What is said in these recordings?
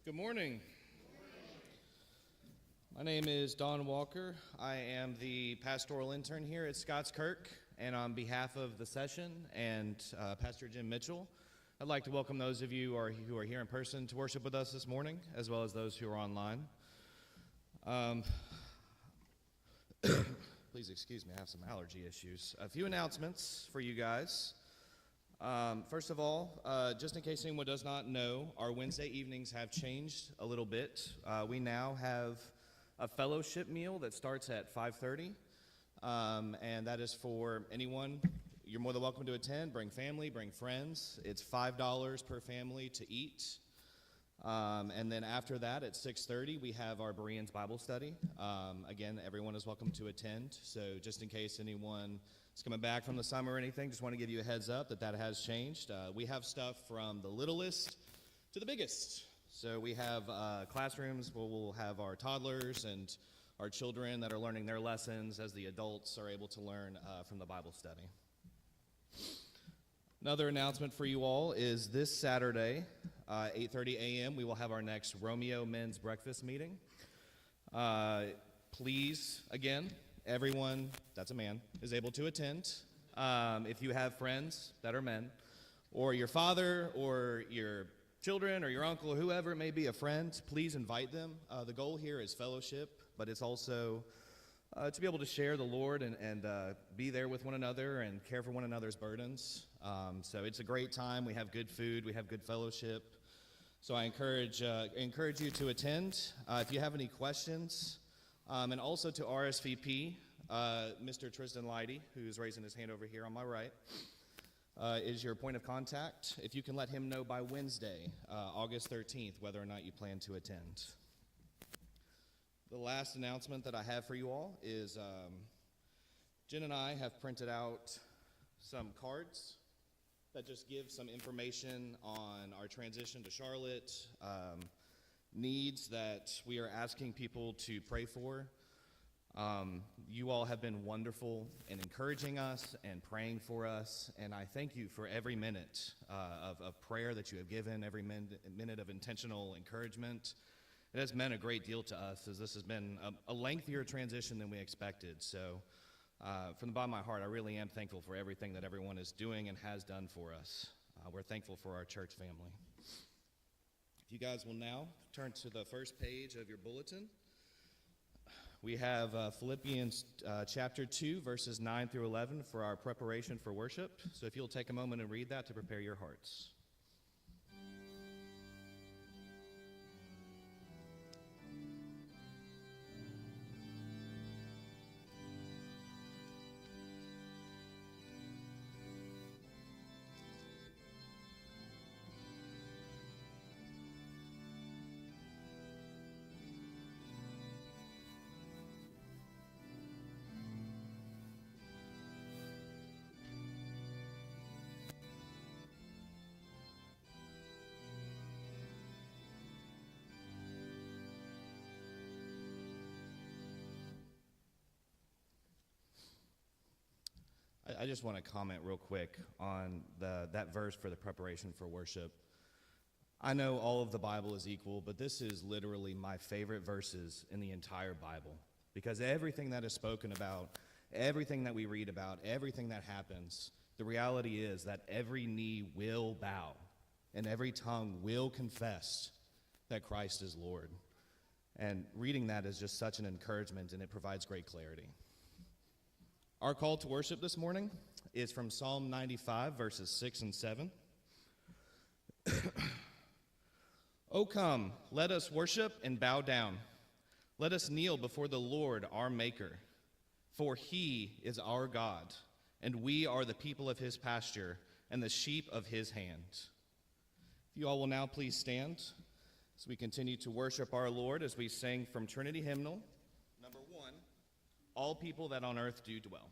Good morning. My name is Don Walker. I am the pastoral intern here at Scots Kirk, and on behalf of the session and Pastor Jim Mitchell, I'd like to welcome those of you who are here in person to worship with us this morning, as well as those who are online. Please excuse me, I have some allergy issues. A few announcements for you guys. First of all, just in case anyone does not know, our Wednesday evenings have changed a little bit. We now have a fellowship meal that starts at 5:30, and that is for anyone. You're more than welcome to attend. Bring family, bring friends. It's $5 per family to eat. And then after that, at 6:30, we have our Bereans Bible study. Again, everyone is welcome to attend. So just in case anyone is coming back from the summer or anything, just want to give you a heads up that has changed. We have stuff from the littlest to the biggest. So we have classrooms where we'll have our toddlers and our children that are learning their lessons as the adults are able to learn from the Bible study. Another announcement for you all is this Saturday, 8:30 a.m., we will have our next Romeo Men's Breakfast meeting. Please, again, everyone that's a man is able to attend. If you have friends that are men, or your father, or your children, or your uncle, or whoever it may be, a friend, please invite them. The goal here is fellowship, but it's also to be able to share the Lord and be there with one another and care for one another's burdens. So it's a great time. We have good food. We have good fellowship. So I encourage you to attend. If you have any questions, and also to RSVP, Mr. Tristan Leidy, who's raising his hand over here on my right, is your point of contact. If you can let him know by Wednesday, August 13th, whether or not you plan to attend. The last announcement that I have for you all is Jen and I have printed out some cards that just give some information on our transition to Charlotte, needs that we are asking people to pray for. You all have been wonderful in encouraging us and praying for us, and I thank you for every minute of prayer that you have given, every minute of intentional encouragement. It has meant a great deal to us, as this has been a lengthier transition than we expected. So from the bottom of my heart, I really am thankful for everything that everyone is doing and has done for us. We're thankful for our church family. If you guys will now turn to the first page of your bulletin, we have Philippians chapter 2, verses 9 through 11 for our preparation for worship. So if you'll take a moment and read that to prepare your hearts. I just want to comment real quick on that verse for the preparation for worship. I know all of the Bible is equal, but this is literally my favorite verses in the entire Bible, because everything that is spoken about, everything that we read about, everything that happens, the reality is that every knee will bow and every tongue will confess that Christ is Lord. And reading that is just such an encouragement, and it provides great clarity. Our call to worship this morning is from Psalm 95, verses 6 and 7. O come, let us worship and bow down. Let us kneel before the Lord our Maker. For he is our God, and we are the people of his pasture and the sheep of his hand. If you all will now please stand as we continue to worship our Lord as we sing from Trinity Hymnal, number 1, All People That on Earth Do Dwell.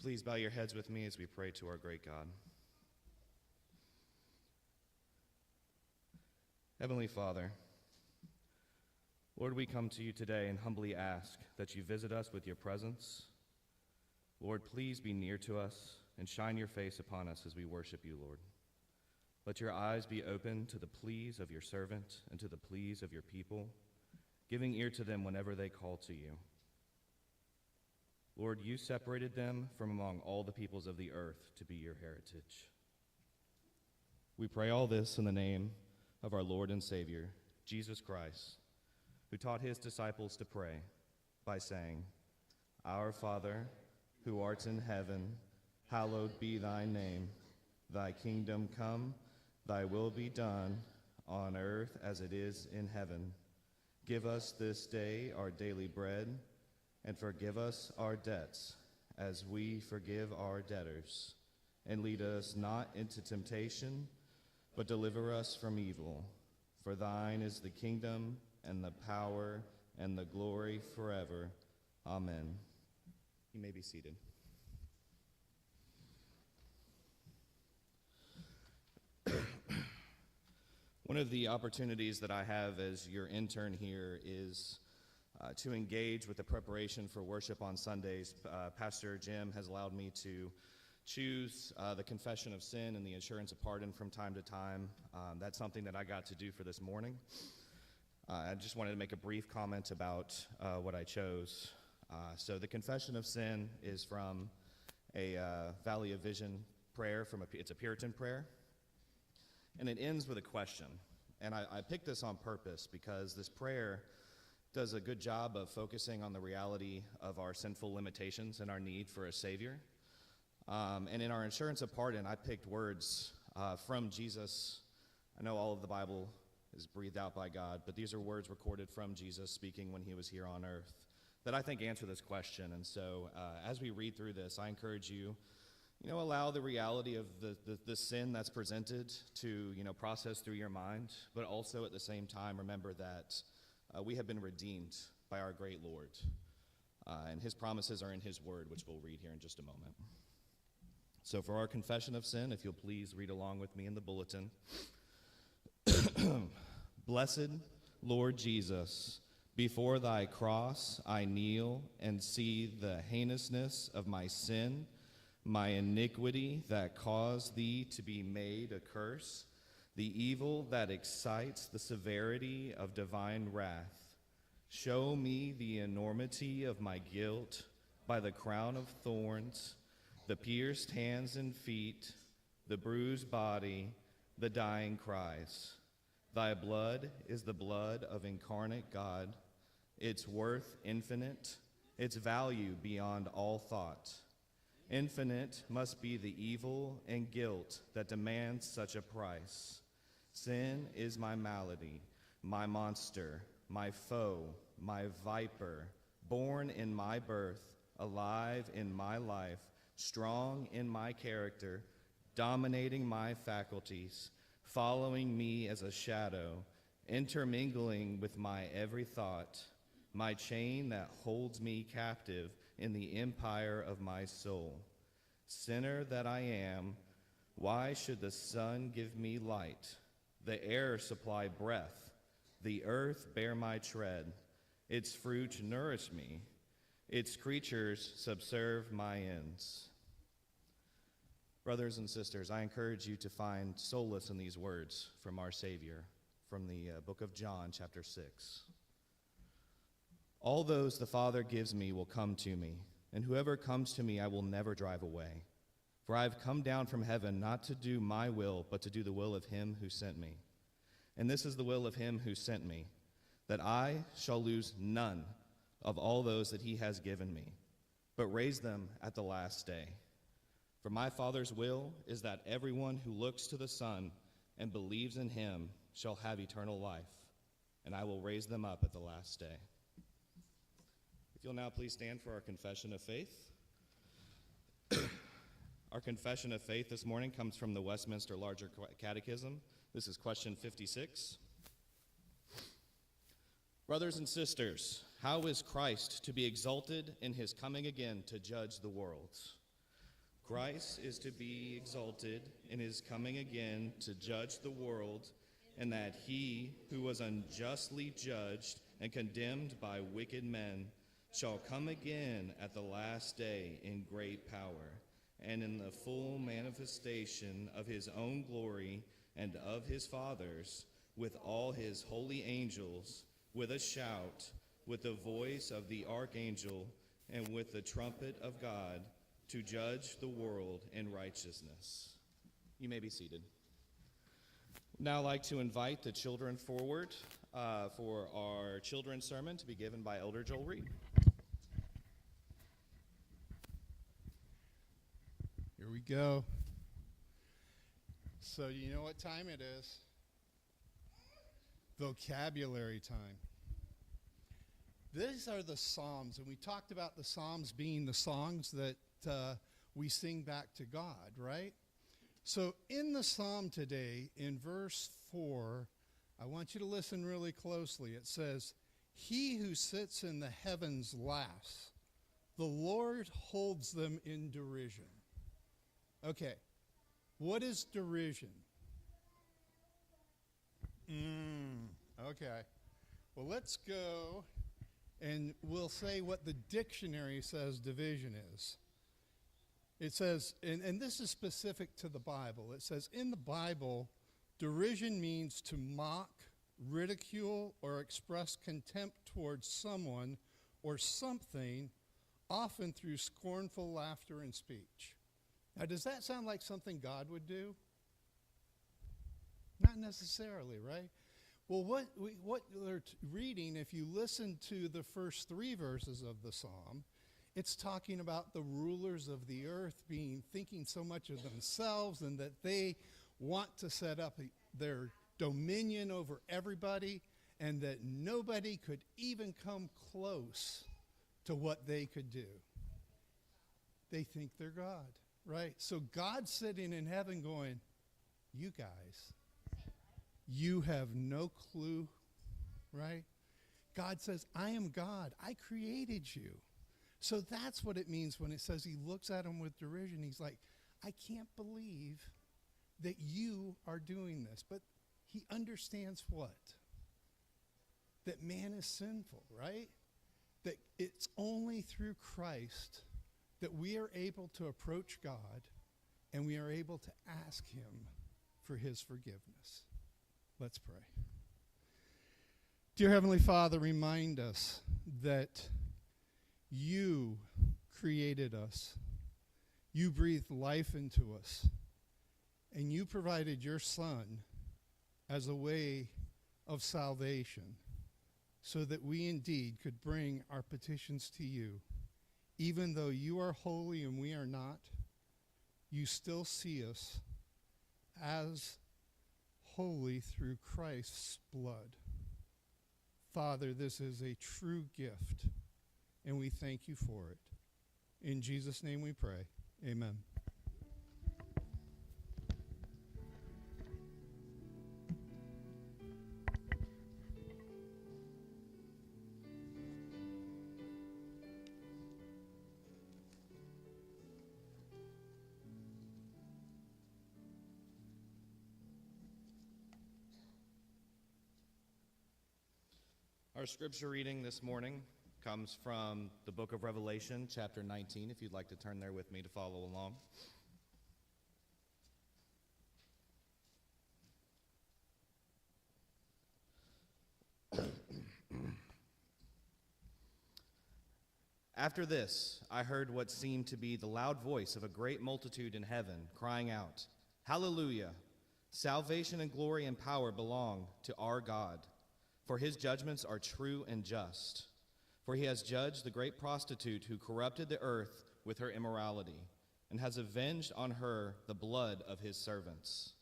Please bow your heads with me as we pray to our great God. Heavenly Father, Lord, we come to you today and humbly ask that you visit us with your presence. Lord, please be near to us and shine your face upon us as we worship you, Lord. Let your eyes be open to the pleas of your servant and to the pleas of your people, giving ear to them whenever they call to you. Lord, you separated them from among all the peoples of the earth to be your heritage. We pray all this in the name of our Lord and Savior, Jesus Christ, who taught his disciples to pray by saying, Our Father, who art in heaven, hallowed be thy name. Thy kingdom come, thy will be done, on earth as it is in heaven. Give us this day our daily bread, and forgive us our debts, as we forgive our debtors. And lead us not into temptation, but deliver us from evil. For thine is the kingdom, and the power, and the glory forever. Amen. You may be seated. One of the opportunities that I have as your intern here is to engage with the preparation for worship on Sundays. Pastor Jim has allowed me to choose the confession of sin and the assurance of pardon from time to time. That's something that I got to do for this morning. I just wanted to make a brief comment about what I chose. So the confession of sin is from a Valley of Vision prayer. It's a Puritan prayer. And it ends with a question. And I picked this on purpose because this prayer does a good job of focusing on the reality of our sinful limitations and our need for a Savior. And in our assurance of pardon, I picked words from Jesus. I know all of the Bible is breathed out by God, but these are words recorded from Jesus speaking when he was here on earth that I think answer this question. And so as we read through this, I encourage you, allow the reality of the sin that's presented to, process through your mind, but also at the same time remember that we have been redeemed by our great Lord. And his promises are in his word, which we'll read here in just a moment. So for our confession of sin, if you'll please read along with me in the bulletin. Blessed Lord Jesus, before thy cross I kneel and see the heinousness of my sin, my iniquity that caused thee to be made a curse, the evil that excites the severity of divine wrath. Show me the enormity of my guilt by the crown of thorns, the pierced hands and feet, the bruised body, the dying cries. Thy blood is the blood of incarnate God, its worth infinite, its value beyond all thought. Infinite must be the evil and guilt that demands such a price. Sin is my malady, my monster, my foe, my viper, born in my birth, alive in my life, strong in my character, dominating my faculties, following me as a shadow, intermingling with my every thought, my chain that holds me captive in the empire of my soul. Sinner that I am, why should the sun give me light, the air supply breath, the earth bear my tread, its fruit nourish me, its creatures subserve my ends? Brothers and sisters, I encourage you to find solace in these words from our Savior, from the book of John, chapter 6. All those the Father gives me will come to me, and whoever comes to me I will never drive away. For I have come down from heaven not to do my will, but to do the will of him who sent me. And this is the will of him who sent me, that I shall lose none of all those that he has given me, but raise them at the last day. For my Father's will is that everyone who looks to the Son and believes in him shall have eternal life, and I will raise them up at the last day. If you'll now please stand for our confession of faith. Our confession of faith this morning comes from the Westminster Larger Catechism. This is question 56. Brothers and sisters, how is Christ to be exalted in his coming again to judge the world? Christ is to be exalted in his coming again to judge the world, and that he who was unjustly judged and condemned by wicked men shall come again at the last day in great power, and in the full manifestation of his own glory and of his Father's, with all his holy angels, with a shout, with the voice of the archangel, and with the trumpet of God, to judge the world in righteousness. You may be seated. Now I'd like to invite the children forward for our children's sermon to be given by Elder Joel Reed. Here we go. So you know what time it is? Vocabulary time. These are the Psalms, and we talked about the Psalms being the songs that we sing back to God, right? So in the Psalm today, in verse 4, I want you to listen really closely. It says, "He who sits in the heavens laughs. The Lord holds them in derision." Okay, what is derision? Okay, well, let's go and we'll say what the dictionary says division is. It says, and this is specific to the Bible, it says in the Bible, derision means to mock, ridicule, or express contempt towards someone or something, often through scornful laughter and speech. Now, does that sound like something God would do? Not necessarily, right? Well, what we're reading, if you listen to the first 3 verses of the Psalm, it's talking about the rulers of the earth thinking so much of themselves and that they want to set up their dominion over everybody and that nobody could even come close to what they could do. They think they're God, right? So God's sitting in heaven going, you guys, you have no clue, right? God says, I am God. I created you. So that's what it means when it says he looks at him with derision. He's like, I can't believe that you are doing this. But he understands what? That man is sinful, right? That it's only through Christ that we are able to approach God and we are able to ask him for his forgiveness. Let's pray. Dear Heavenly Father, remind us that you created us. You breathed life into us. And you provided your Son as a way of salvation so that we indeed could bring our petitions to you. Even though you are holy and we are not, you still see us as holy through Christ's blood. Father, this is a true gift, and we thank you for it. In Jesus' name we pray. Amen. Our scripture reading this morning comes from the book of Revelation, chapter 19, if you'd like to turn there with me to follow along. After this, I heard what seemed to be the loud voice of a great multitude in heaven, crying out, Hallelujah! Salvation and glory and power belong to our God, for his judgments are true and just. For he has judged the great prostitute who corrupted the earth with her immorality, and has avenged on her the blood of his servants.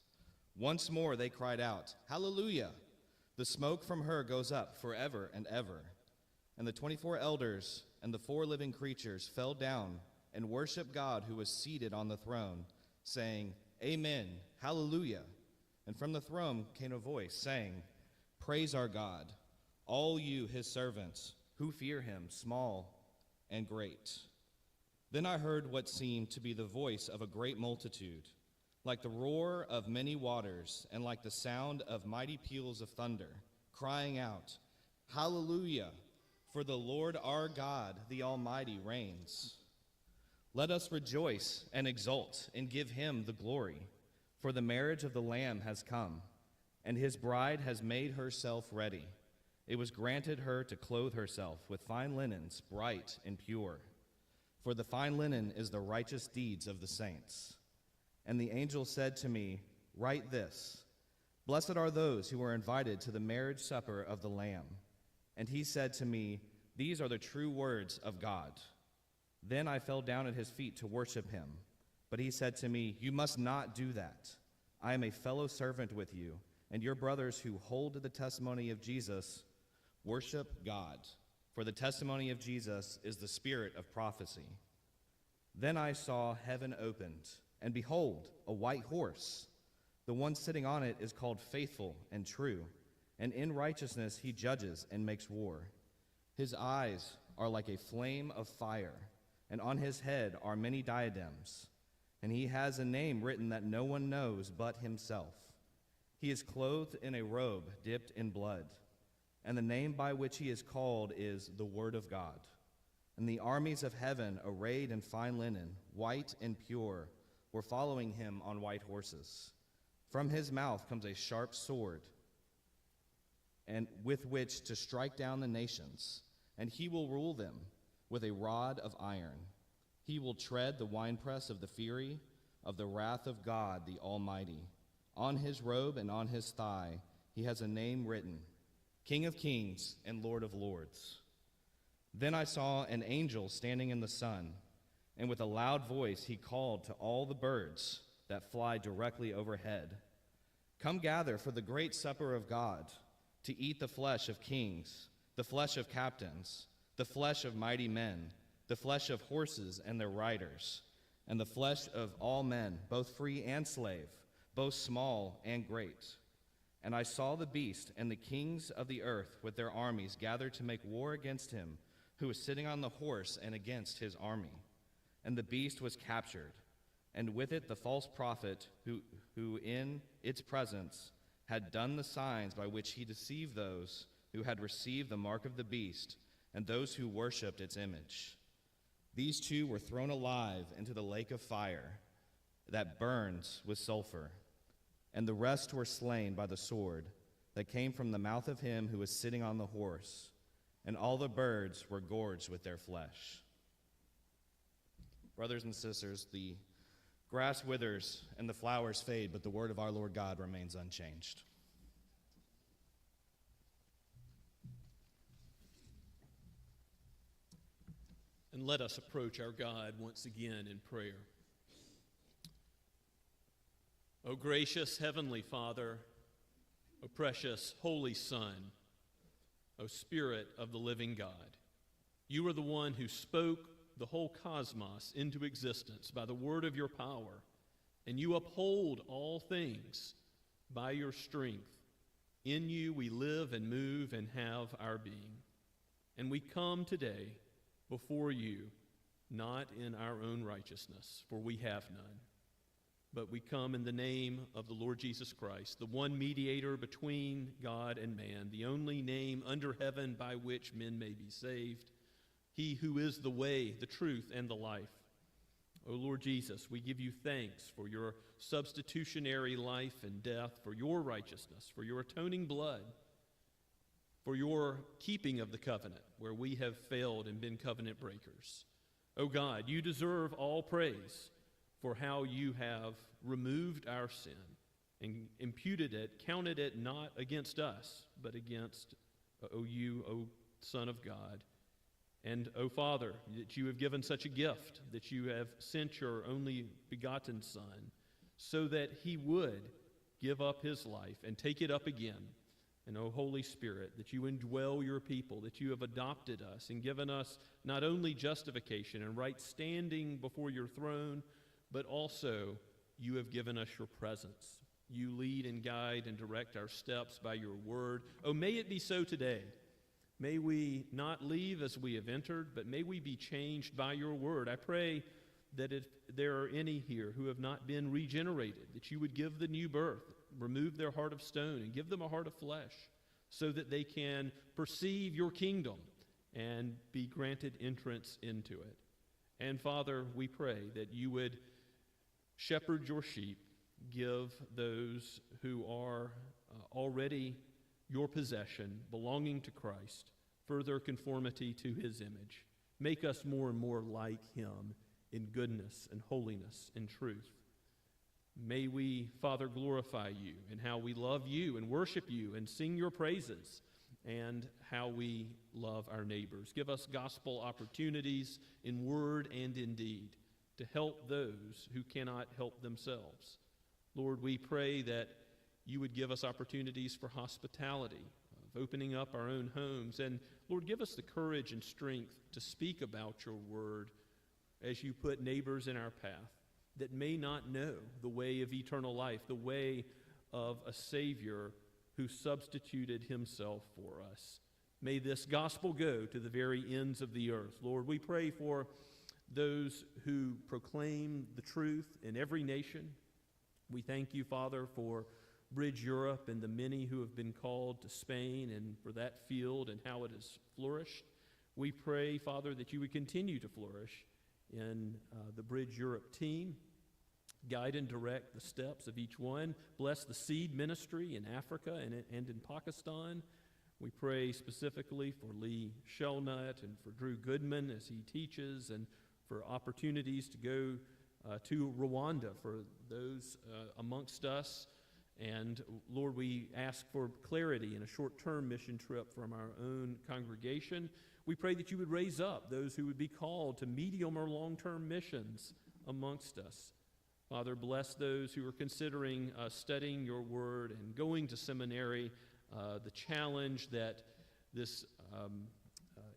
Once more they cried out, Hallelujah! The smoke from her goes up forever and ever. And the 24 elders and the 4 living creatures fell down and worshiped God who was seated on the throne, saying, Amen, Hallelujah. And from the throne came a voice saying, Praise our God, all you his servants, who fear him, small and great. Then I heard what seemed to be the voice of a great multitude, like the roar of many waters, and like the sound of mighty peals of thunder, crying out, Hallelujah! For the Lord our God, the Almighty, reigns. Let us rejoice and exult and give him the glory, for the marriage of the Lamb has come, and his bride has made herself ready. It was granted her to clothe herself with fine linens, bright and pure. For the fine linen is the righteous deeds of the saints. And the angel said to me, Write this, Blessed are those who are invited to the marriage supper of the Lamb. And he said to me, These are the true words of God. Then I fell down at his feet to worship him. But he said to me, You must not do that. I am a fellow servant with you, and your brothers who hold to the testimony of Jesus. Worship God, for the testimony of Jesus is the spirit of prophecy. Then I saw heaven opened, and behold, a white horse. The one sitting on it is called Faithful and True, and in righteousness he judges and makes war. His eyes are like a flame of fire, and on his head are many diadems, and he has a name written that no one knows but himself. He is clothed in a robe dipped in blood, and the name by which he is called is the Word of God. And the armies of heaven, arrayed in fine linen, white and pure, were following him on white horses. From his mouth comes a sharp sword, and with which to strike down the nations, and he will rule them with a rod of iron. He will tread the winepress of the fury of the wrath of God the Almighty. On his robe and on his thigh he has a name written, King of Kings and Lord of Lords. Then I saw an angel standing in the sun, and with a loud voice he called to all the birds that fly directly overhead, Come gather for the great supper of God, to eat the flesh of kings, the flesh of captains, the flesh of mighty men, the flesh of horses and their riders, and the flesh of all men, both free and slave, both small and great. And I saw the beast and the kings of the earth with their armies gathered to make war against him who was sitting on the horse and against his army. And the beast was captured, and with it the false prophet who in its presence had done the signs by which he deceived those who had received the mark of the beast and those who worshipped its image. These two were thrown alive into the lake of fire that burns with sulfur, and the rest were slain by the sword that came from the mouth of him who was sitting on the horse, and all the birds were gorged with their flesh. Brothers and sisters, the grass withers and the flowers fade, but the word of our Lord God remains unchanged. And let us approach our God once again in prayer. O gracious Heavenly Father, O precious Holy Son, O Spirit of the living God, you are the one who spoke the whole cosmos into existence by the word of your power, and you uphold all things by your strength. In you we live and move and have our being. And we come today before you, not in our own righteousness, for we have none, but we come in the name of the Lord Jesus Christ, the one mediator between God and man, the only name under heaven by which men may be saved, he who is the way, the truth, and the life. O Lord Jesus, we give you thanks for your substitutionary life and death, for your righteousness, for your atoning blood, for your keeping of the covenant where we have failed and been covenant breakers. O God, you deserve all praise for how you have removed our sin and imputed it, counted it not against us, but against, you, O Son of God. And, O Father, that you have given such a gift, that you have sent your only begotten Son, so that he would give up his life and take it up again. And, O Holy Spirit, that you indwell your people, that you have adopted us and given us not only justification and right standing before your throne, but also you have given us your presence. You lead and guide and direct our steps by your word. Oh, may it be so today, May we not leave as we have entered, but may we be changed by your word. I pray that if there are any here who have not been regenerated, that you would give the new birth, remove their heart of stone, and give them a heart of flesh, so that they can perceive your kingdom and be granted entrance into it. And Father, we pray that you would shepherd your sheep, give those who are already your possession, belonging to Christ, further conformity to his image. Make us more and more like him in goodness and holiness and truth. May we, Father, glorify you in how we love you and worship you and sing your praises, and how we love our neighbors. Give us gospel opportunities in word and in deed to help those who cannot help themselves. Lord, we pray that you would give us opportunities for hospitality, of opening up our own homes. And Lord, give us the courage and strength to speak about your word as you put neighbors in our path that may not know the way of eternal life, the way of a Savior who substituted himself for us. May this gospel go to the very ends of the earth. Lord, we pray for those who proclaim the truth in every nation. We thank you, Father, for Bridge Europe and the many who have been called to Spain and for that field and how it has flourished. We pray, Father, that you would continue to flourish in the Bridge Europe team. Guide and direct the steps of each one. Bless the seed ministry in Africa and in Pakistan. We pray specifically for Lee Shellnut and for Drew Goodman as he teaches, and for opportunities to go to Rwanda for those amongst us. And Lord, we ask for clarity in a short-term mission trip from our own congregation. We pray that you would raise up those who would be called to medium or long-term missions amongst us. Father, bless those who are considering studying your word and going to seminary, the challenge that this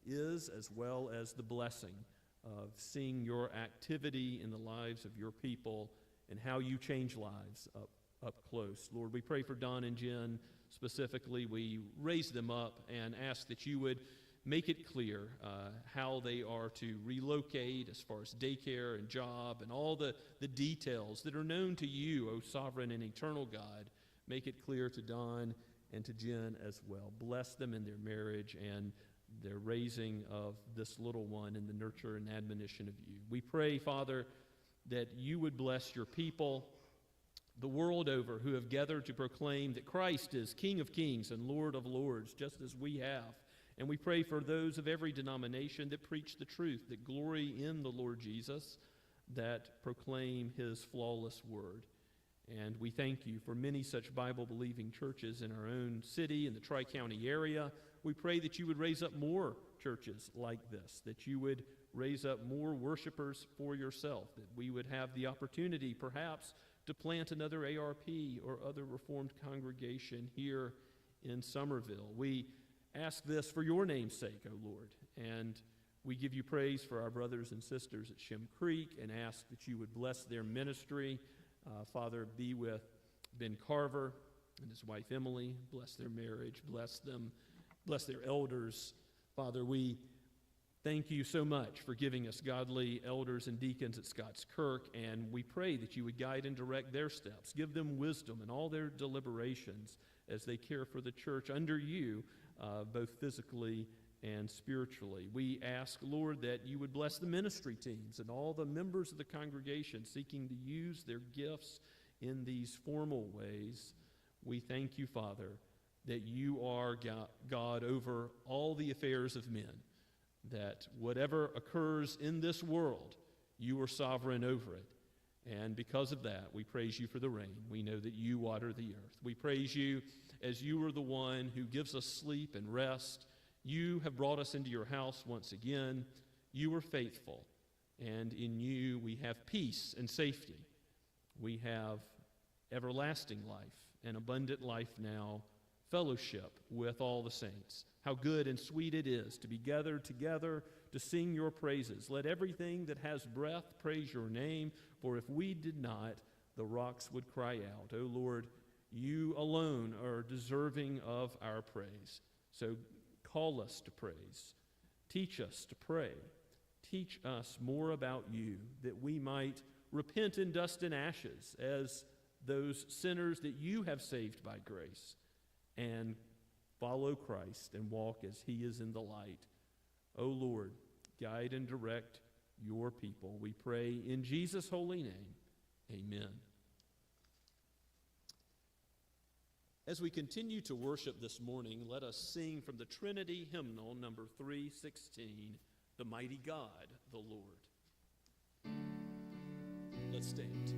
is, as well as the blessing of seeing your activity in the lives of your people and how you change lives up close. Lord, we pray for Don and Jen specifically. We raise them up and ask that you would make it clear how they are to relocate as far as daycare and job and all the details that are known to you, O sovereign and eternal God. Make it clear to Don and to Jen as well. Bless them in their marriage and their raising of this little one in the nurture and admonition of you. We pray, Father, that you would bless your people the world over who have gathered to proclaim that Christ is King of kings and Lord of lords, just as we have. And we pray for those of every denomination that preach the truth, that glory in the Lord Jesus, that proclaim his flawless word. And we thank you for many such Bible-believing churches in our own city, in the Tri-County area. We pray that you would raise up more churches like this, that you would raise up more worshipers for yourself, that we would have the opportunity perhaps to plant another ARP or other Reformed congregation here in Somerville. We ask this for your name's sake, O Lord, and we give you praise for our brothers and sisters at Shem Creek and ask that you would bless their ministry. Father, be with Ben Carver and his wife Emily. Bless their marriage. Bless them. Bless their elders. Father, we thank you so much for giving us godly elders and deacons at Scots Kirk, and we pray that you would guide and direct their steps. Give them wisdom in all their deliberations as they care for the church under you, both physically and spiritually. We ask, Lord, that you would bless the ministry teams and all the members of the congregation seeking to use their gifts in these formal ways. We thank you, Father, that you are God over all the affairs of men, that whatever occurs in this world, you are sovereign over it. And because of that, we praise you for the rain. We know that you water the earth. We praise you as you are the one who gives us sleep and rest. You have brought us into your house once again. You are faithful, and in you we have peace and safety. We have everlasting life and abundant life now, fellowship with all the saints. How good and sweet it is to be gathered together to sing your praises. Let everything that has breath praise your name, for if we did not, the rocks would cry out. O Lord, you alone are deserving of our praise. So Call us to praise. Teach us to pray. Teach us more about you, that we might repent in dust and ashes as those sinners that you have saved by grace, and follow Christ and walk as he is in the light. O Lord, guide and direct your people. We pray in Jesus' holy name. Amen. As we continue to worship this morning, let us sing from the Trinity hymnal number 316, The Mighty God, the Lord. Let's stand.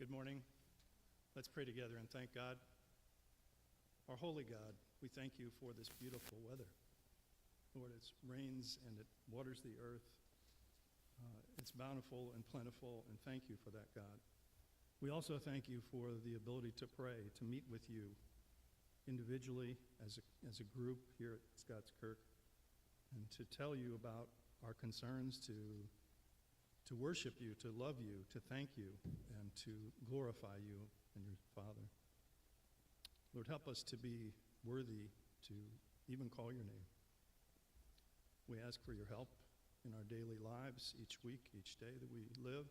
Good morning. Let's pray together and thank God. Our holy God, we thank you for this beautiful weather. Lord, it rains and it waters the earth. It's bountiful and plentiful, and thank you for that, God. We also thank you for the ability to pray, to meet with you individually as a group here at Scots Kirk, and to tell you about our concerns, to worship you, to love you, to thank you, and to glorify you and your Father. Lord, help us to be worthy to even call your name. We ask for your help in our daily lives, each week, each day that we live.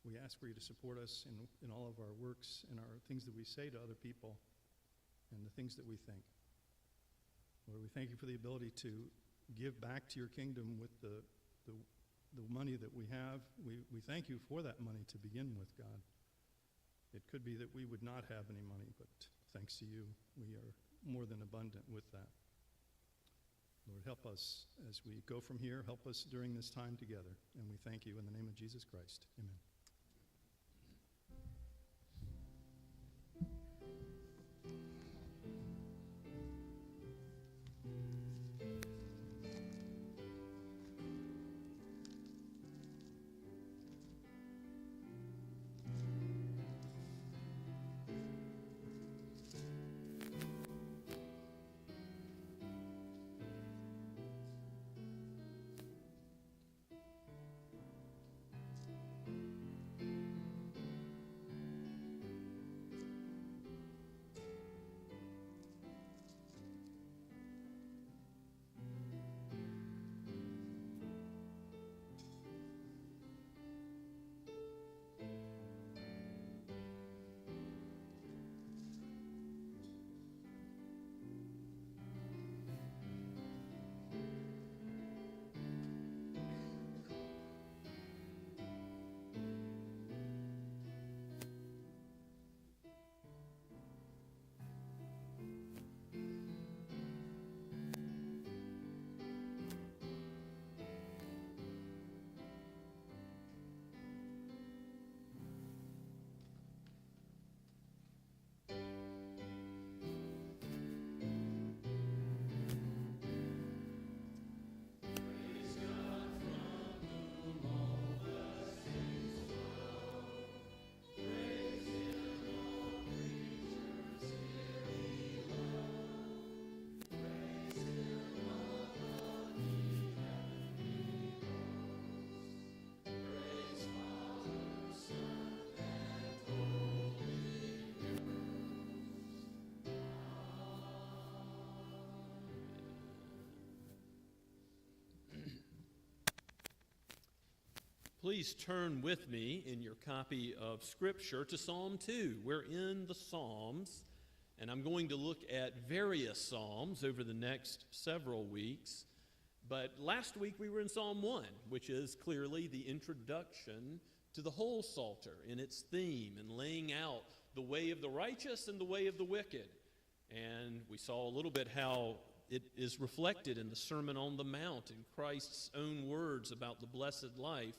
We ask for you to support us in all of our works and our things that we say to other people and the things that we think. Lord, we thank you for the ability to give back to your kingdom with the money that we have. We thank you for that money to begin with, God. It could be that we would not have any money, but thanks to you, we are more than abundant with that. Lord, help us as we go from here. Help us during this time together. And we thank you in the name of Jesus Christ. Amen. Please turn with me in your copy of Scripture to Psalm 2. We're in the Psalms, and I'm going to look at various Psalms over the next several weeks. But last week we were in Psalm 1, which is clearly the introduction to the whole Psalter in its theme and laying out the way of the righteous and the way of the wicked. And we saw a little bit how it is reflected in the Sermon on the Mount in Christ's own words about the blessed life.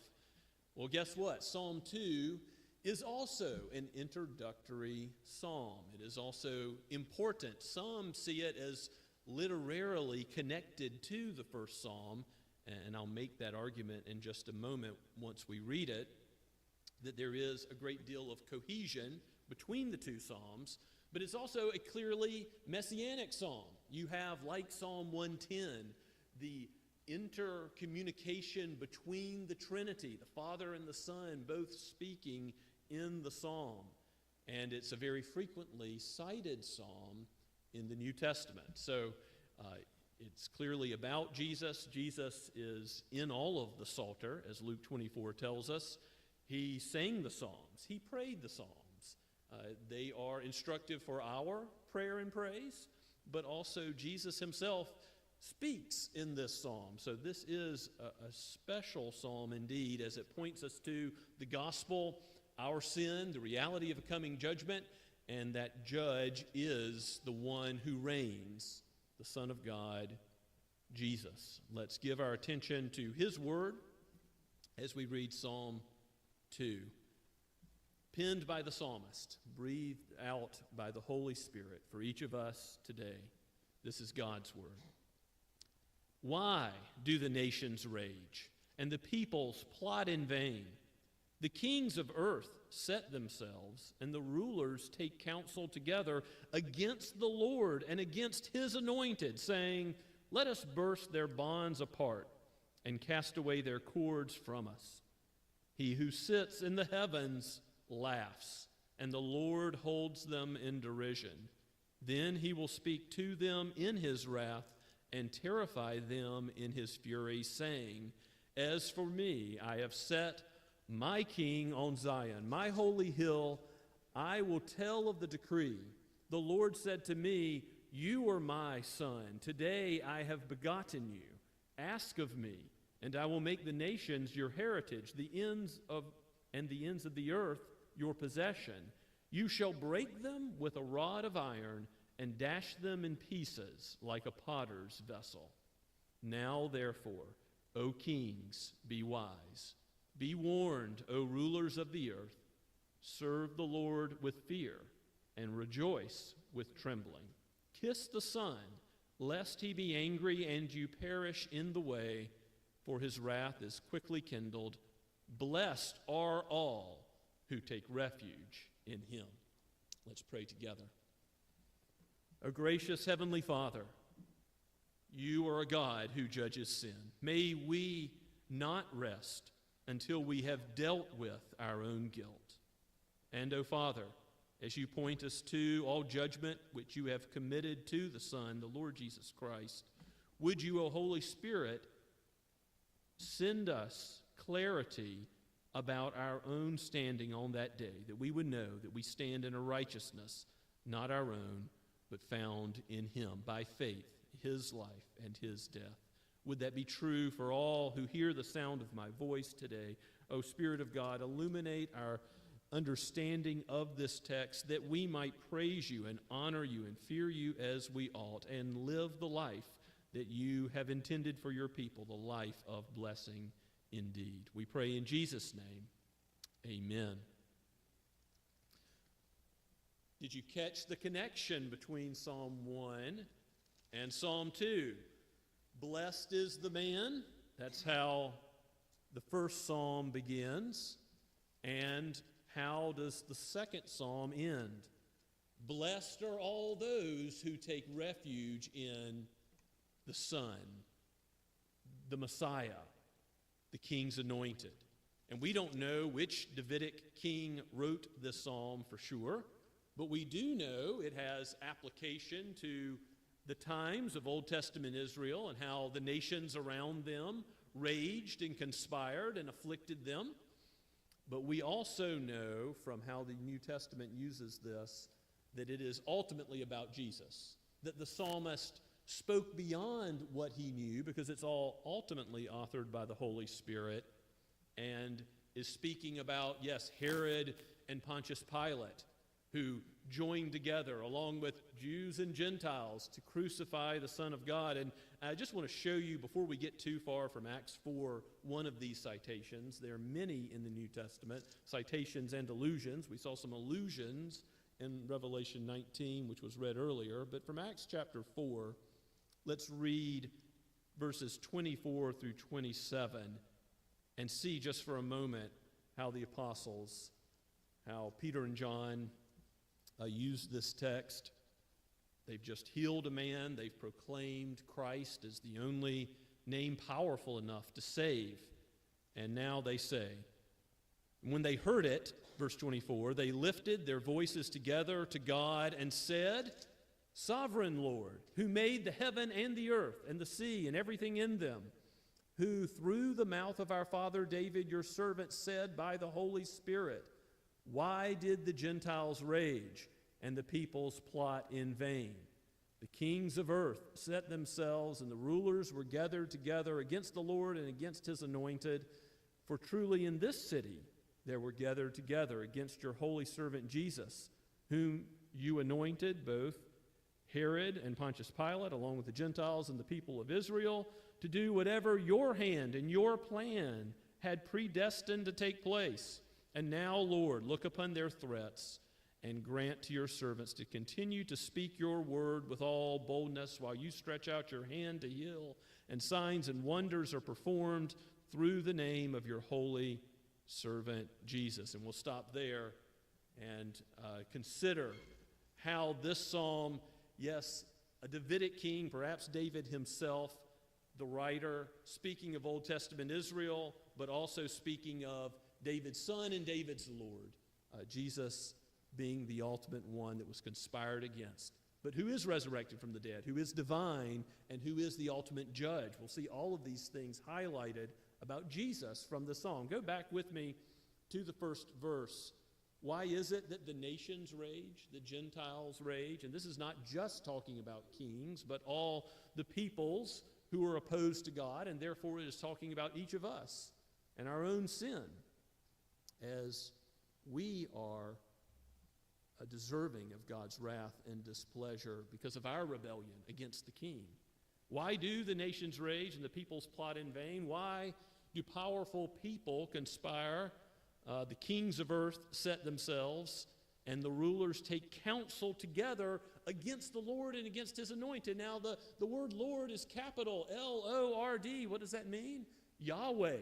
Well, guess what? Psalm 2 is also an introductory psalm. It is also important. Some see it as literarily connected to the first psalm, and I'll make that argument in just a moment once we read it, that there is a great deal of cohesion between the two psalms, but it's also a clearly messianic psalm. You have, like Psalm 110, the intercommunication between the Trinity, the Father and the Son, both speaking in the psalm. And it's a very frequently cited psalm in the New Testament. So it's clearly about Jesus. Jesus is in all of the Psalter, as Luke 24 tells us. He sang the psalms. He prayed the psalms. They are instructive for our prayer and praise, but also Jesus himself speaks in this psalm. So this is a special psalm indeed, as it points us to the gospel, our sin, the reality of a coming judgment, and that judge is the one who reigns, the Son of God, Jesus. Let's give our attention to his word as we read Psalm 2. Penned by the psalmist, breathed out by the Holy Spirit for each of us today. This is God's word. Why do the nations rage and the peoples plot in vain? The kings of earth set themselves, and the rulers take counsel together against the Lord and against his anointed, saying, "Let us burst their bonds apart and cast away their cords from us." He who sits in the heavens laughs, and the Lord holds them in derision. Then he will speak to them in his wrath and terrify them in his fury, saying, "As for me, I have set my king on Zion, my holy hill. I will tell of the decree. The Lord said to me, 'You are my son. Today I have begotten you. Ask of me, and I will make the nations your heritage, the ends of the earth your possession. You shall break them with a rod of iron and dash them in pieces like a potter's vessel.' Now, therefore, O kings, be wise. Be warned, O rulers of the earth. Serve the Lord with fear and rejoice with trembling. Kiss the Son, lest he be angry and you perish in the way, for his wrath is quickly kindled. Blessed are all who take refuge in him." Let's pray together. O gracious Heavenly Father, you are a God who judges sin. May we not rest until we have dealt with our own guilt. And, O Father, as you point us to all judgment which you have committed to the Son, the Lord Jesus Christ, would you, O Holy Spirit, send us clarity about our own standing on that day, that we would know that we stand in a righteousness not our own, but found in him by faith, his life and his death. Would that be true for all who hear the sound of my voice today? O Spirit of God, illuminate our understanding of this text, that we might praise you and honor you and fear you as we ought, and live the life that you have intended for your people, the life of blessing indeed. We pray in Jesus' name, amen. Did you catch the connection between Psalm 1 and Psalm 2? Blessed is the man. That's how the first psalm begins. And how does the second psalm end? Blessed are all those who take refuge in the Son, the Messiah, the King's anointed. And we don't know which Davidic king wrote this psalm for sure, but we do know it has application to the times of Old Testament Israel and how the nations around them raged and conspired and afflicted them. But we also know from how the New Testament uses this that it is ultimately about Jesus, that the psalmist spoke beyond what he knew because it's all ultimately authored by the Holy Spirit and is speaking about, yes, Herod and Pontius Pilate, who joined together along with Jews and Gentiles to crucify the Son of God. And I just want to show you, before we get too far from Acts 4, one of these citations. There are many in the New Testament, citations and allusions. We saw some allusions in Revelation 19, which was read earlier. But from Acts chapter 4, let's read verses 24 through 27 and see just for a moment how the apostles, how Peter and John used this text. They've just healed a man. They've proclaimed Christ as the only name powerful enough to save. And now they say, when they heard it, verse 24, they lifted their voices together to God and said, Sovereign Lord, who made the heaven and the earth and the sea and everything in them, who through the mouth of our father David, your servant, said by the Holy Spirit, why did the Gentiles rage and the peoples plot in vain? The kings of earth set themselves, and the rulers were gathered together against the Lord and against his anointed. For truly in this city there were gathered together against your holy servant Jesus, whom you anointed, both Herod and Pontius Pilate, along with the Gentiles and the people of Israel, to do whatever your hand and your plan had predestined to take place. And now, Lord, look upon their threats and grant to your servants to continue to speak your word with all boldness while you stretch out your hand to heal, and signs and wonders are performed through the name of your holy servant Jesus. And we'll stop there and consider how this psalm, yes, a Davidic king, perhaps David himself, the writer, speaking of Old Testament Israel, but also speaking of David's son and David's Lord, Jesus being the ultimate one that was conspired against, but who is resurrected from the dead, who is divine, and who is the ultimate judge. We'll see all of these things highlighted about Jesus from the psalm. Go back with me to the first verse. Why is it that the nations rage, the Gentiles rage? And this is not just talking about kings, but all the peoples who are opposed to God, and therefore it is talking about each of us and our own sin, as we are deserving of God's wrath and displeasure because of our rebellion against the king. Why do the nations rage and the peoples plot in vain? Why do powerful people conspire? The kings of earth set themselves, and the rulers take counsel together against the Lord and against his anointed. Now, the word Lord is capital L-O-R-D. What does that mean? Yahweh.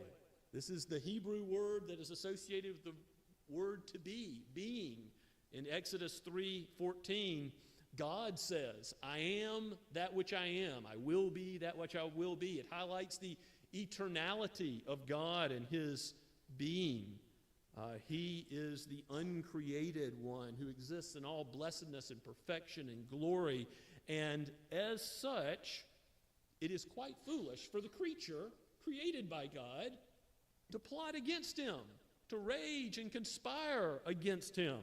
This is the Hebrew word that is associated with the word to be, being. In Exodus 3:14, God says, I am that which I am. I will be that which I will be. It highlights the eternality of God and his being. He is the uncreated one who exists in all blessedness and perfection and glory. And as such, it is quite foolish for the creature created by God to plot against him, to rage and conspire against him.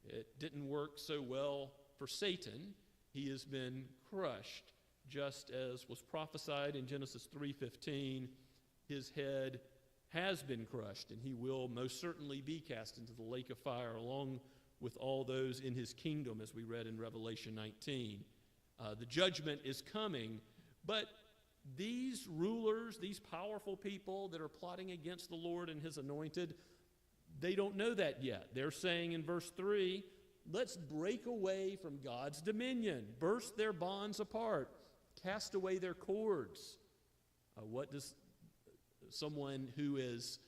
It didn't work so well for Satan. He has been crushed, just as was prophesied in Genesis 3:15. His head has been crushed, and he will most certainly be cast into the lake of fire along with all those in his kingdom, as we read in Revelation 19. The judgment is coming, but these rulers, these powerful people that are plotting against the Lord and his anointed, they don't know that yet. They're saying in verse 3, let's break away from God's dominion, burst their bonds apart, cast away their cords. What does someone who is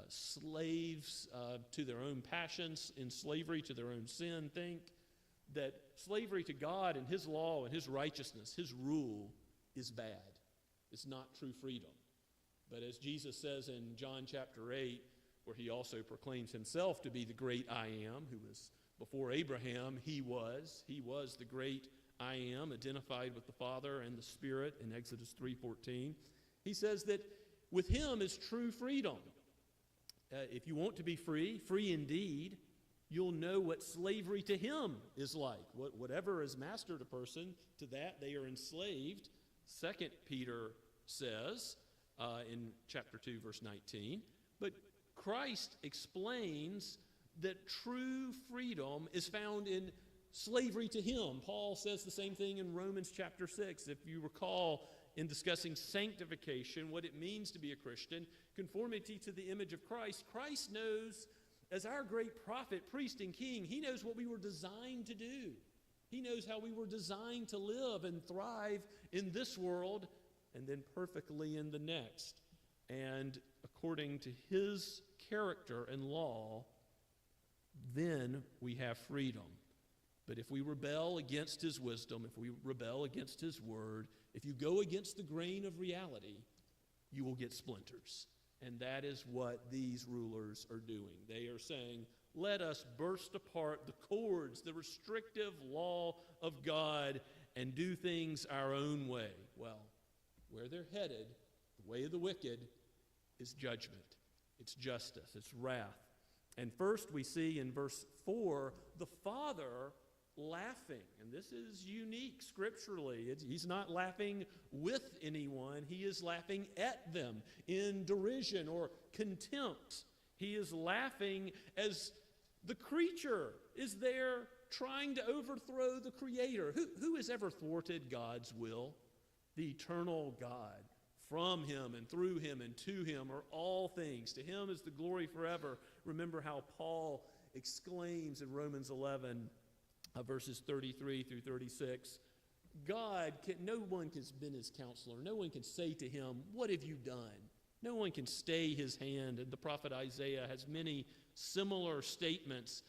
slaves to their own passions, in slavery to their own sin, think? That slavery to God and his law and his righteousness, his rule, is bad. It's not true freedom. But as Jesus says in John chapter 8, where he also proclaims himself to be the great I am, who was before Abraham, he was the great I am, identified with the Father and the Spirit in Exodus 3:14. He says that With him is true freedom. If you want to be free, free indeed, you'll know what slavery to him is like. Whatever has mastered a person, to that they are enslaved. 2 Peter says in chapter 2, verse 19. But Christ explains that true freedom is found in slavery to him. Paul says the same thing in Romans chapter 6. If you recall, in discussing sanctification, what it means to be a Christian, conformity to the image of Christ, Christ knows, as our great prophet, priest, and king, he knows what we were designed to do. He knows how we were designed to live and thrive in this world and then perfectly in the next. And according to his character and law, then we have freedom. But if we rebel against his wisdom, if we rebel against his word, if you go against the grain of reality, you will get splinters. And that is what these rulers are doing. They are saying, let us burst apart the cords, the restrictive law of God, and do things our own way. Well, where they're headed, the way of the wicked, is judgment. It's justice. It's wrath. And first we see in verse 4, the Father laughing. And this is unique scripturally. He's not laughing with anyone. He is laughing at them in derision or contempt. He is laughing as the creature is there trying to overthrow the Creator. Who has ever thwarted God's will? The eternal God. From him and through him and to him are all things. To him is the glory forever. Remember how Paul exclaims in Romans 11, verses 33 through 36, no one has been his counselor. No one can say to him, what have you done? No one can stay his hand. And the prophet Isaiah has many similar statements.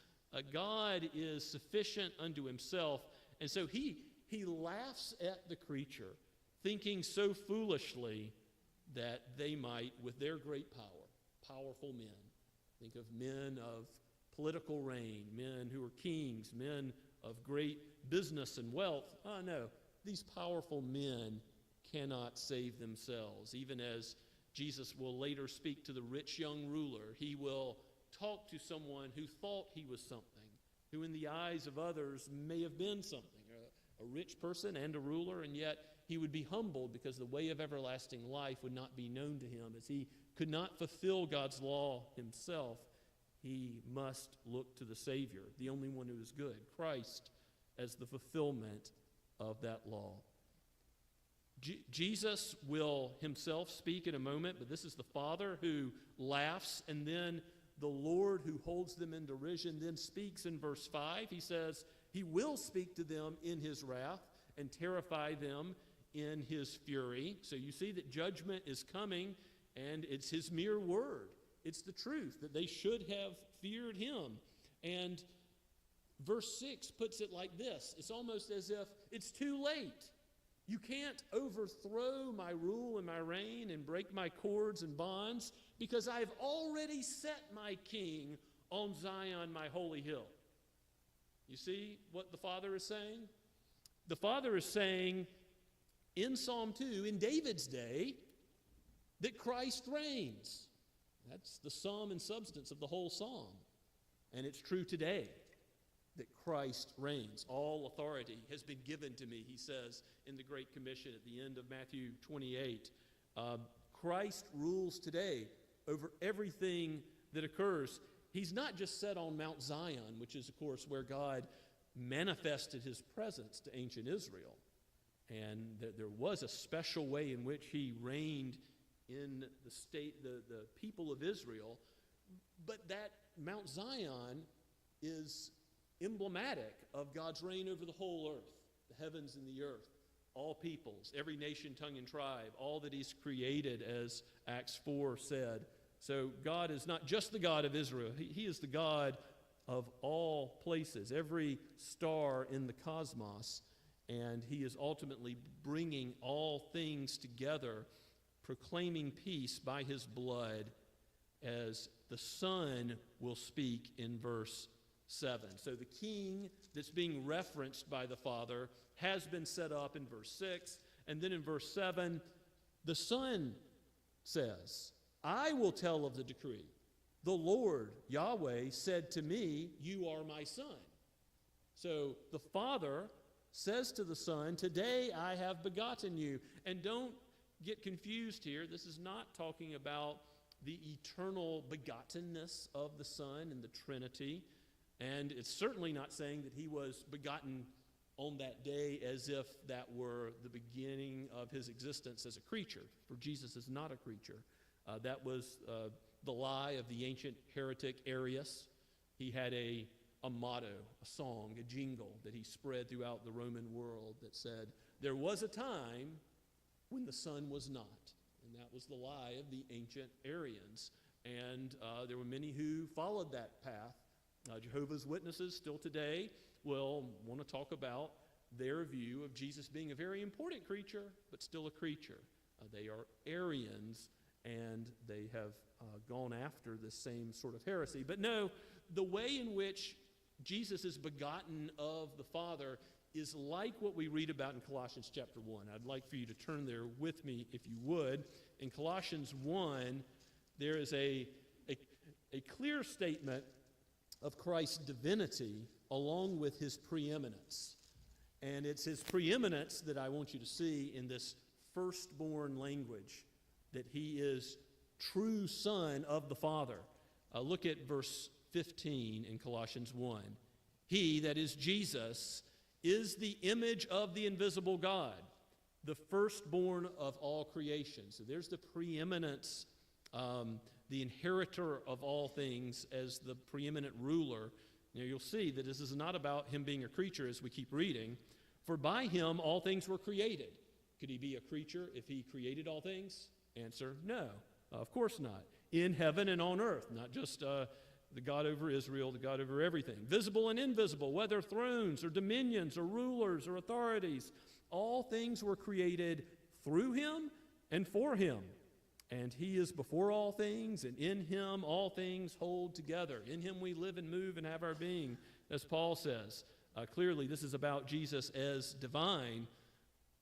God is sufficient unto himself. And so he laughs at the creature, thinking so foolishly that they might, with their great power, powerful men, think of men of political reign, men who are kings, men of great business and wealth. Oh, no, these powerful men cannot save themselves. Even as Jesus will later speak to the rich young ruler, he will talk to someone who thought he was something, who in the eyes of others may have been something, a rich person and a ruler, and yet he would be humbled because the way of everlasting life would not be known to him. As he could not fulfill God's law himself, he must look to the Savior, the only one who is good, Christ, as the fulfillment of that law. Jesus will himself speak in a moment, but this is the Father who laughs, and then the Lord who holds them in derision then speaks in verse 5. He says he will speak to them in his wrath and terrify them in his fury. So you see that judgment is coming, and it's his mere word. It's the truth that they should have feared him. And verse 6 puts it like this. It's almost as if it's too late. You can't overthrow my rule and my reign and break my cords and bonds because I've already set my king on Zion, my holy hill. You see what the Father is saying? The Father is saying in Psalm 2, in David's day, that Christ reigns. That's the sum and substance of the whole psalm. And it's true today that Christ reigns. All authority has been given to me, he says in the Great Commission at the end of Matthew 28. Christ rules today over everything that occurs. He's not just set on Mount Zion, which is, of course, where God manifested his presence to ancient Israel. And there was a special way in which he reigned in the state, the people of Israel. But that Mount Zion is emblematic of God's reign over the whole earth, the heavens and the earth, all peoples, every nation, tongue, and tribe, all that he's created, as Acts 4 said. So God is not just the God of Israel. He is the God of all places, every star in the cosmos, and he is ultimately bringing all things together, proclaiming peace by his blood, as the Son will speak in verse 7. So the king that's being referenced by the Father has been set up in verse 6, and then in verse 7, the Son says, I will tell of the decree. The Lord, Yahweh, said to me, you are my son. So the Father says to the Son, today I have begotten you. And don't get confused here. This is not talking about the eternal begottenness of the Son in the Trinity. And it's certainly not saying that he was begotten on that day as if that were the beginning of his existence as a creature. For Jesus is not a creature. That was the lie of the ancient heretic Arius. He had a motto, a song, a jingle that he spread throughout the Roman world that said, there was a time when the Son was not. And that was the lie of the ancient Arians. And there were many who followed that path. Jehovah's Witnesses still today will want to talk about their view of Jesus being a very important creature, but still a creature. They are Arians, and they have gone after the same sort of heresy. But no, the way in which Jesus is begotten of the Father is like what we read about in Colossians chapter 1. I'd like for you to turn there with me, if you would. In Colossians 1, there is a clear statement of Christ's divinity along with his preeminence. And it's his preeminence that I want you to see in this firstborn language, that he is true son of the Father. Look at verse 15 in Colossians 1. He, that is Jesus, is the image of the invisible God, the firstborn of all creation. So there's the preeminence, the inheritor of all things as the preeminent ruler. You'll see that this is not about him being a creature as we keep reading. For by him all things were created. Could he be a creature if he created all things? Answer, no, of course not. In heaven and on earth, not just the God over Israel, the God over everything. Visible and invisible, whether thrones or dominions or rulers or authorities, all things were created through him and for him. And he is before all things, and in him all things hold together. In him we live and move and have our being, as Paul says. Clearly, this is about Jesus as divine.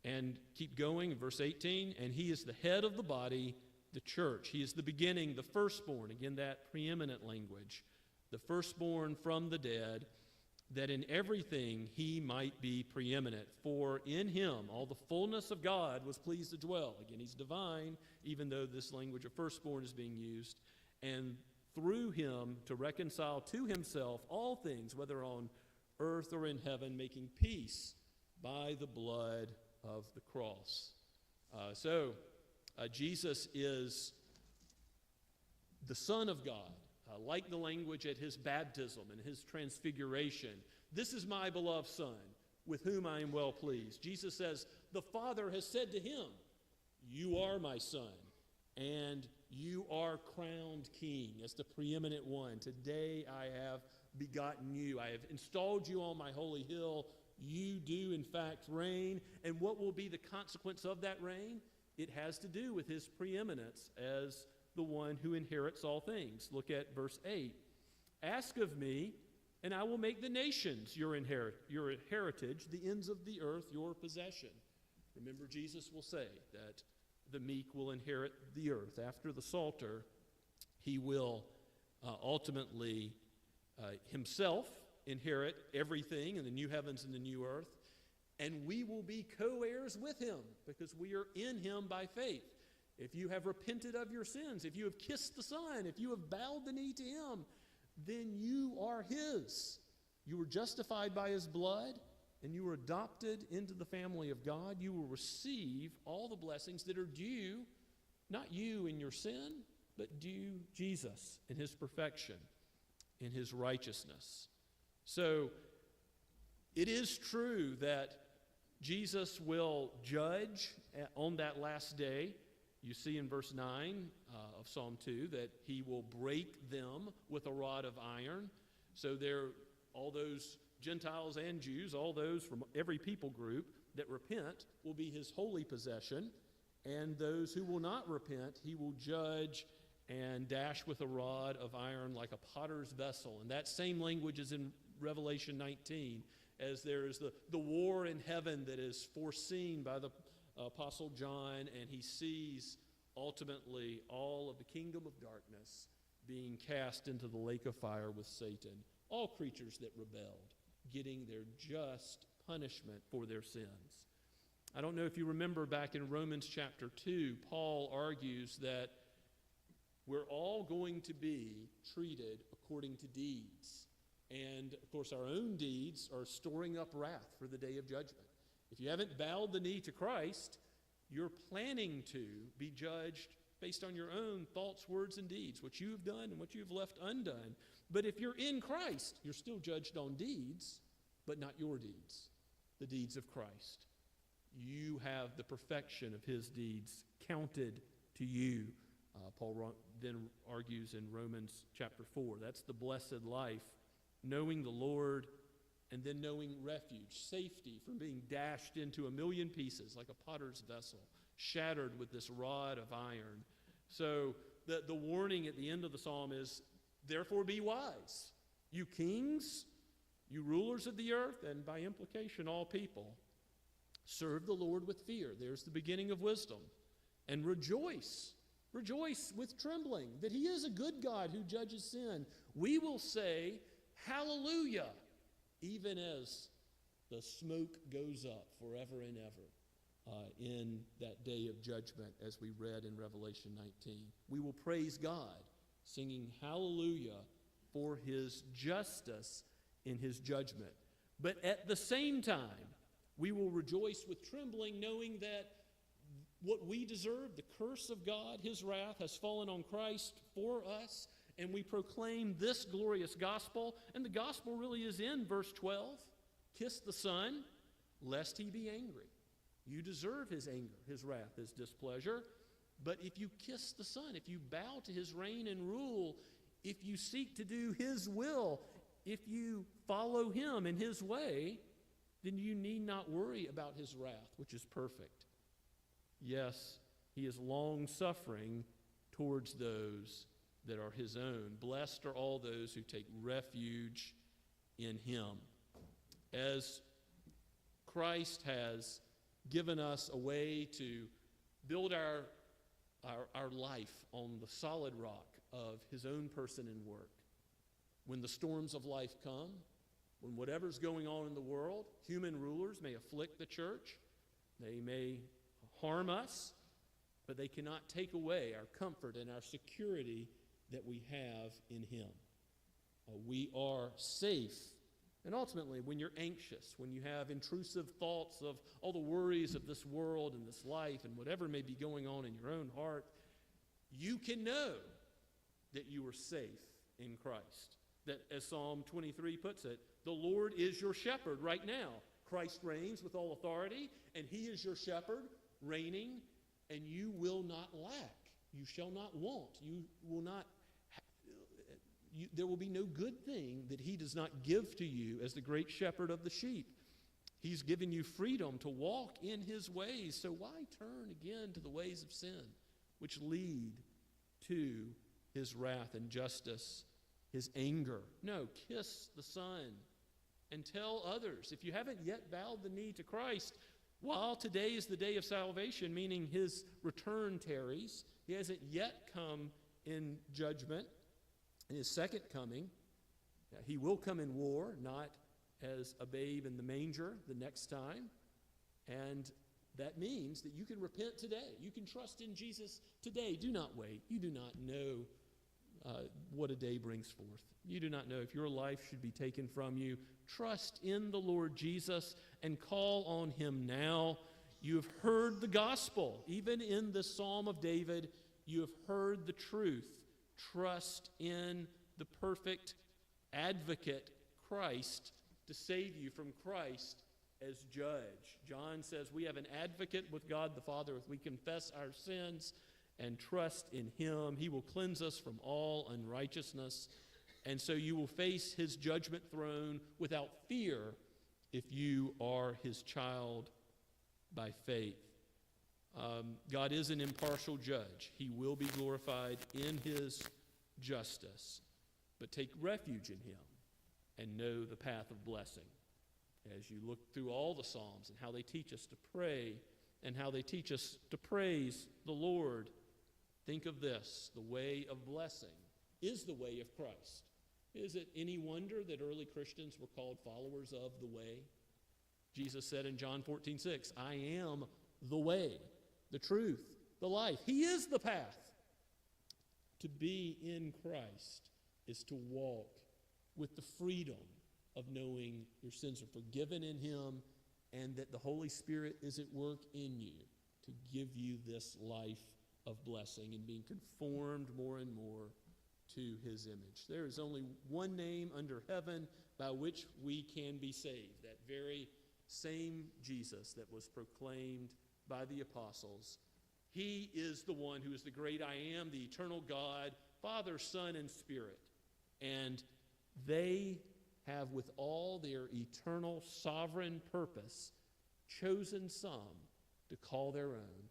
And keep going, verse 18, and he is the head of the body, the church. He is the beginning, the firstborn, again, that preeminent language, the firstborn from the dead, that in everything he might be preeminent. For in him all the fullness of God was pleased to dwell. Again, he's divine, even though this language of firstborn is being used. And through him to reconcile to himself all things, whether on earth or in heaven, making peace by the blood of the cross. Jesus is the Son of God. Like the language at his baptism and his transfiguration. This is my beloved Son, with whom I am well pleased. Jesus says, the Father has said to him, you are my Son, and you are crowned King as the preeminent one. Today I have begotten you. I have installed you on my holy hill. You do, in fact, reign. And what will be the consequence of that reign? It has to do with his preeminence as the one who inherits all things. Look at verse 8. Ask of me, and I will make the nations your heritage, the ends of the earth your possession. Remember, Jesus will say that the meek will inherit the earth. After the Psalter, he will ultimately himself inherit everything in the new heavens and the new earth, and we will be co-heirs with him because we are in him by faith. If you have repented of your sins, if you have kissed the Son, if you have bowed the knee to him, then you are his. You were justified by his blood, and you were adopted into the family of God. You will receive all the blessings that are due, not you in your sin, but due Jesus in his perfection, in his righteousness. So it is true that Jesus will judge on that last day. You see in verse 9 of Psalm 2 that he will break them with a rod of iron. So all those Gentiles and Jews, all those from every people group that repent will be his holy possession. And those who will not repent, he will judge and dash with a rod of iron like a potter's vessel. And that same language is in Revelation 19, as there is the war in heaven that is foreseen by the Apostle John, and he sees ultimately all of the kingdom of darkness being cast into the lake of fire with Satan, all creatures that rebelled getting their just punishment for their sins. I don't know if you remember back in Romans chapter 2, Paul argues that we're all going to be treated according to deeds. And, of course, our own deeds are storing up wrath for the day of judgment. If you haven't bowed the knee to Christ, you're planning to be judged based on your own thoughts, words, and deeds, what you have done and what you've left undone. But if you're in Christ, you're still judged on deeds, but not your deeds, the deeds of Christ. You have the perfection of his deeds counted to you. Paul then argues in Romans chapter 4. That's the blessed life, knowing the Lord and then knowing refuge, safety from being dashed into a million pieces like a potter's vessel, shattered with this rod of iron. So the warning at the end of the psalm is, therefore be wise, you kings, you rulers of the earth, and by implication all people. Serve the Lord with fear. There's the beginning of wisdom. And rejoice. Rejoice with trembling that he is a good God who judges sin. We will say, hallelujah, even as the smoke goes up forever and ever in that day of judgment, as we read in Revelation 19. We will praise God, singing hallelujah for his justice in his judgment. But at the same time, we will rejoice with trembling, knowing that what we deserve, the curse of God, his wrath, has fallen on Christ for us, and we proclaim this glorious gospel. And the gospel really is in verse 12. Kiss the Son, lest he be angry. You deserve his anger, his wrath, his displeasure. But if you kiss the Son, if you bow to his reign and rule, if you seek to do his will, if you follow him in his way, then you need not worry about his wrath, which is perfect. Yes, he is long-suffering towards those that are his own. Blessed are all those who take refuge in him. As Christ has given us a way to build our life on the solid rock of his own person and work, when the storms of life come, when whatever's going on in the world, human rulers may afflict the church, they may harm us, but they cannot take away our comfort and our security that we have in him. We are safe. And ultimately, when you're anxious, when you have intrusive thoughts of all the worries of this world and this life and whatever may be going on in your own heart, you can know that you are safe in Christ. That, as Psalm 23 puts it, the Lord is your shepherd right now. Christ reigns with all authority, and he is your shepherd, reigning, and you will not lack. You shall not want. You will not. There will be no good thing that he does not give to you as the great shepherd of the sheep. He's given you freedom to walk in his ways. So why turn again to the ways of sin, which lead to his wrath and justice, his anger? No, kiss the Son and tell others. If you haven't yet bowed the knee to Christ, while today is the day of salvation, meaning his return tarries, he hasn't yet come in judgment. In his second coming, he will come in war, not as a babe in the manger the next time. And that means that you can repent today. You can trust in Jesus today. Do not wait. You do not know what a day brings forth. You do not know if your life should be taken from you. Trust in the Lord Jesus and call on him now. You have heard the gospel. Even in the Psalm of David, you have heard the truth. Trust in the perfect advocate, Christ, to save you from Christ as judge. John says we have an advocate with God the Father if we confess our sins and trust in him. He will cleanse us from all unrighteousness. And so you will face his judgment throne without fear if you are his child by faith. God is an impartial judge. He will be glorified in his justice. But take refuge in him and know the path of blessing. As you look through all the Psalms and how they teach us to pray and how they teach us to praise the Lord Think of this: the way of blessing is the way of Christ. Is it any wonder that early Christians were called followers of the way? Jesus said in John 14:6, I am the way, the truth, the life. He is the path. To be in Christ is to walk with the freedom of knowing your sins are forgiven in Him and that the Holy Spirit is at work in you to give you this life of blessing and being conformed more and more to His image. There is only one name under heaven by which we can be saved. That very same Jesus that was proclaimed by the apostles. He is the one who is the great I am, the eternal God, Father, Son, and Spirit. And they have, with all their eternal sovereign purpose, chosen some to call their own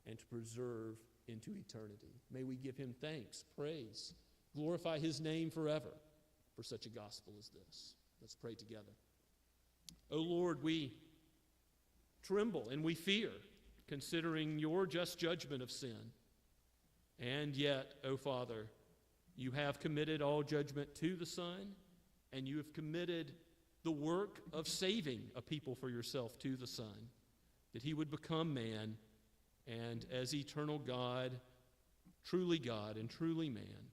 and to preserve into eternity. May we give Him thanks, praise, glorify His name forever for such a gospel as this. Let's pray together. O Lord, we tremble and we fear, considering your just judgment of sin. And yet, O Father, you have committed all judgment to the Son, and you have committed the work of saving a people for yourself to the Son, that He would become man, and as eternal God and truly man,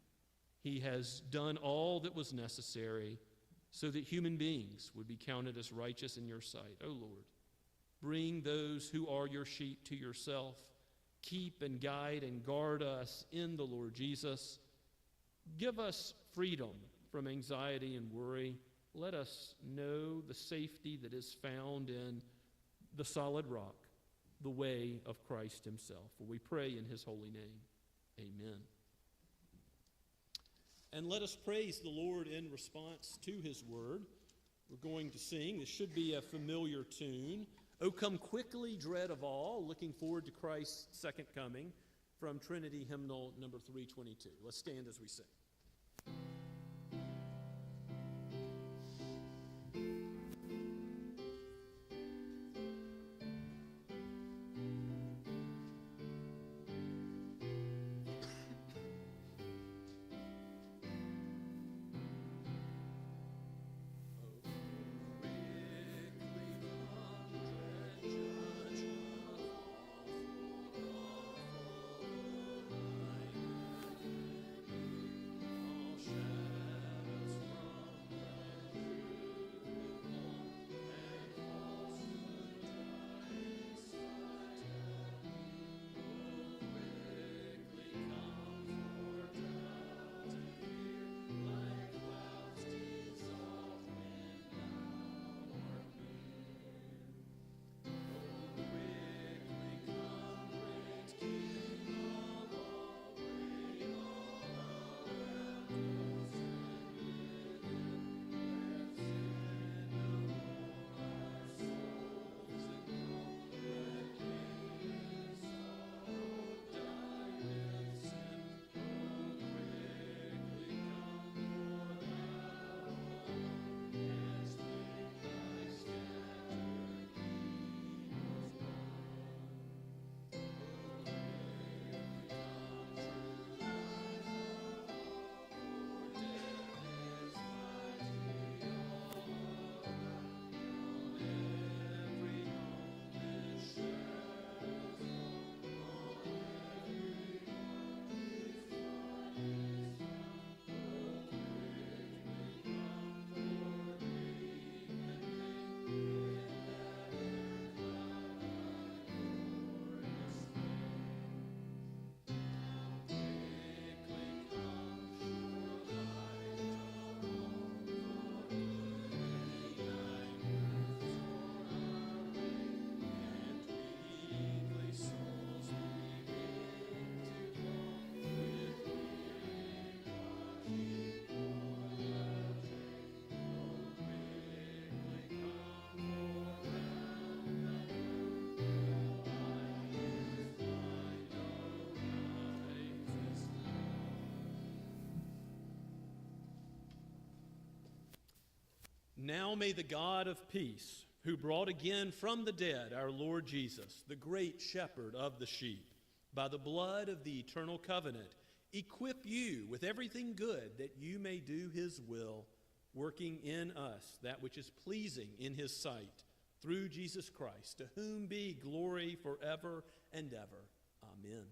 He has done all that was necessary so that human beings would be counted as righteous in your sight. O Lord, bring those who are your sheep to yourself. Keep and guide and guard us in the Lord Jesus. Give us freedom from anxiety and worry. Let us know the safety that is found in the solid rock, the way of Christ Himself. For we pray in His holy name. Amen. And let us praise the Lord in response to His word. We're going to sing. This should be a familiar tune. O come quickly, dread of all, looking forward to Christ's second coming, from Trinity Hymnal number 322. Let's stand as we sing. Now may the God of peace, who brought again from the dead our Lord Jesus, the great shepherd of the sheep, by the blood of the eternal covenant, equip you with everything good that you may do his will, working in us that which is pleasing in his sight, through Jesus Christ, to whom be glory forever and ever. Amen.